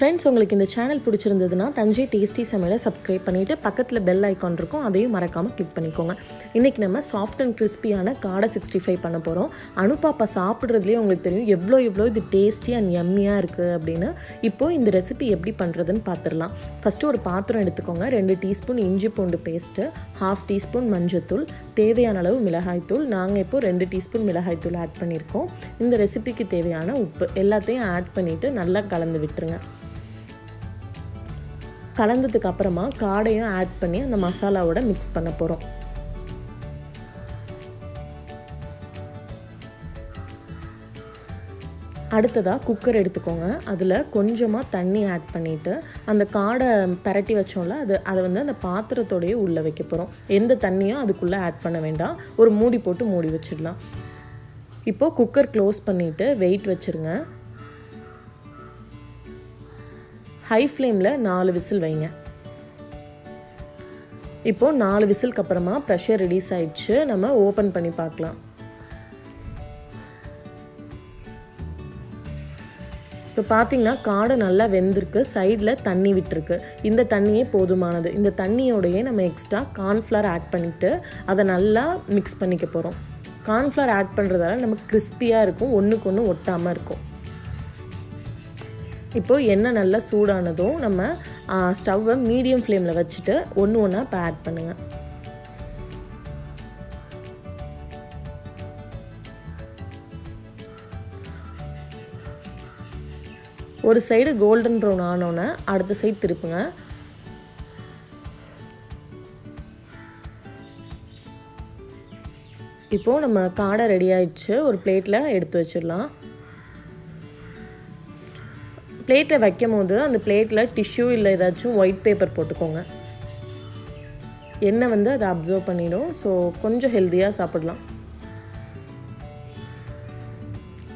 Friends, உங்களுக்கு இந்த channel பிடிச்சிருந்ததுன்னா தஞ்சை டேஸ்டி சமையலை சப்ஸ்கிரைப் பண்ணிவிட்டு பக்கத்தில் பெல் ஐக்கான் இருக்கும், அதையும் மறக்காமல் கிளிக் பண்ணிக்கோங்க. இன்றைக்கி நம்ம சாஃப்ட் அண்ட் கிறிஸ்பியான காடை 65 பண்ண போகிறோம். அனுப்பாப்பா சாப்பிட்றதுலேயே உங்களுக்கு தெரியும் எவ்வளோ இது டேஸ்டி அண்ட் எம்மியாக இருக்குது அப்படின்னு. இப்போது இந்த ரெசிபி எப்படி பண்ணுறதுன்னு பார்த்துடலாம். ஃபஸ்ட்டு ஒரு பாத்திரம் எடுத்துக்கோங்க. 2 டீஸ்பூன் இஞ்சி பூண்டு பேஸ்ட்டு, 1/2 டீஸ்பூன் மஞ்சத்தூள், தேவையான அளவு மிளகாய்த்தூள். நாங்கள் இப்போது 2 டீஸ்பூன் மிளகாய்த்தூள் ஆட் பண்ணியிருக்கோம். இந்த ரெசிபிக்கு தேவையான உப்பு எல்லாத்தையும் ஆட் பண்ணிவிட்டு நல்லா கலந்து விட்டுருங்க. கலந்ததுக்கு அப்புறமா காடையும் ஆட் பண்ணி அந்த மசாலாவோட மிக்ஸ் பண்ண போகிறோம். அடுத்ததாக குக்கர் எடுத்துக்கோங்க. அதில் கொஞ்சமாக தண்ணி ஆட் பண்ணிவிட்டு அந்த காடை பரட்டி வச்சோம்ல அதை வந்து அந்த பாத்திரத்தோடையே உள்ளே வைக்க போகிறோம். எந்த தண்ணியும் அதுக்குள்ளே ஆட் பண்ண வேண்டாம். ஒரு மூடி போட்டு மூடி வச்சிடலாம். இப்போது குக்கர் க்ளோஸ் பண்ணிவிட்டு வெயிட் வச்சுருங்க. ஹை ஃப்ளேமில் 4 விசில் வைங்க. இப்போது 4 விசிலுக்கு அப்புறமா ப்ரெஷர் ரிலீஸ் ஆயிடுச்சு. நம்ம ஓப்பன் பண்ணி பார்க்கலாம். இப்போ பார்த்தீங்கன்னா காடை நல்லா வெந்திருக்கு, சைடில் தண்ணி விட்டுருக்கு. இந்த தண்ணியே போதுமானது. இந்த தண்ணியோடையே நம்ம எக்ஸ்ட்ரா கார்ன்ஃப்ளவர் ஆட் பண்ணிவிட்டு அதை நல்லா மிக்ஸ் பண்ணிக்க போகிறோம். கார்ன்ஃப்ளவர் ஆட் பண்ணுறதால நமக்கு கிறிஸ்பியாக இருக்கும், ஒன்றுக்கு ஒன்று ஒட்டாமல் இருக்கும். இப்போது எண்ணெய் நல்லா சூடானதும் நம்ம ஸ்டவ்வை மீடியம் ஃப்ளேமில் வச்சுட்டு ஒன்று ஒன்றா இப்போ ஆட் பண்ணுங்கள். ஒரு சைடு கோல்டன் ப்ரௌன் ஆனோன்னே அடுத்த சைடு திருப்புங்க. இப்போது நம்ம காடை ரெடி ஆயிடுச்சு. ஒரு பிளேட்டில் எடுத்து வச்சிடலாம். பிளேட்டில் வைக்கும் போது அந்த பிளேட்டில் டிஷ்யூ இல்லை ஏதாச்சும் ஒயிட் பேப்பர் போட்டுக்கோங்க. எண்ணெய் வந்து அதை அப்சர்வ் பண்ணிடும். ஸோ கொஞ்சம் ஹெல்த்தியாக சாப்பிடலாம்.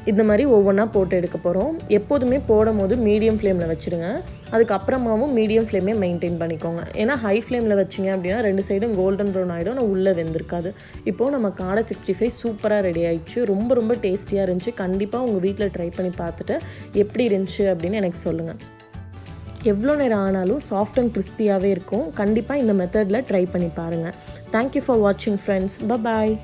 இந்த மாதிரி ஒவ்வொன்றா போட்டு எடுக்க போகிறோம். எப்போதுமே போடும் போது மீடியம் ஃப்ளேமில் வச்சுடுங்க. அதுக்கப்புறமாவும் மீடியம் ஃப்ளேமே மெயின்டைன் பண்ணிக்கோங்க. ஏன்னா ஹை ஃப்ளேமில் வச்சிங்க அப்படின்னா 2 சைடும் கோல்டன் ப்ரௌன் ஆகிடும், ஆனால் உள்ளே வெந்திருக்காது. இப்போது நம்ம காடை 65 சூப்பராக ரெடி ஆகிடுச்சு. ரொம்ப டேஸ்டியாக இருந்துச்சு. கண்டிப்பாக உங்கள் வீட்டில் ட்ரை பண்ணி பார்த்துட்டு எப்படி இருந்துச்சு அப்படின்னு எனக்கு சொல்லுங்கள். எவ்வளோ நேரம் ஆனாலும் சாஃப்ட் அண்ட் கிறிஸ்பியாகவே இருக்கும். கண்டிப்பாக இந்த மெத்தடில் ட்ரை பண்ணி பாருங்கள். தேங்க்யூ ஃபார் வாட்சிங் ஃப்ரெண்ட்ஸ். பாய்.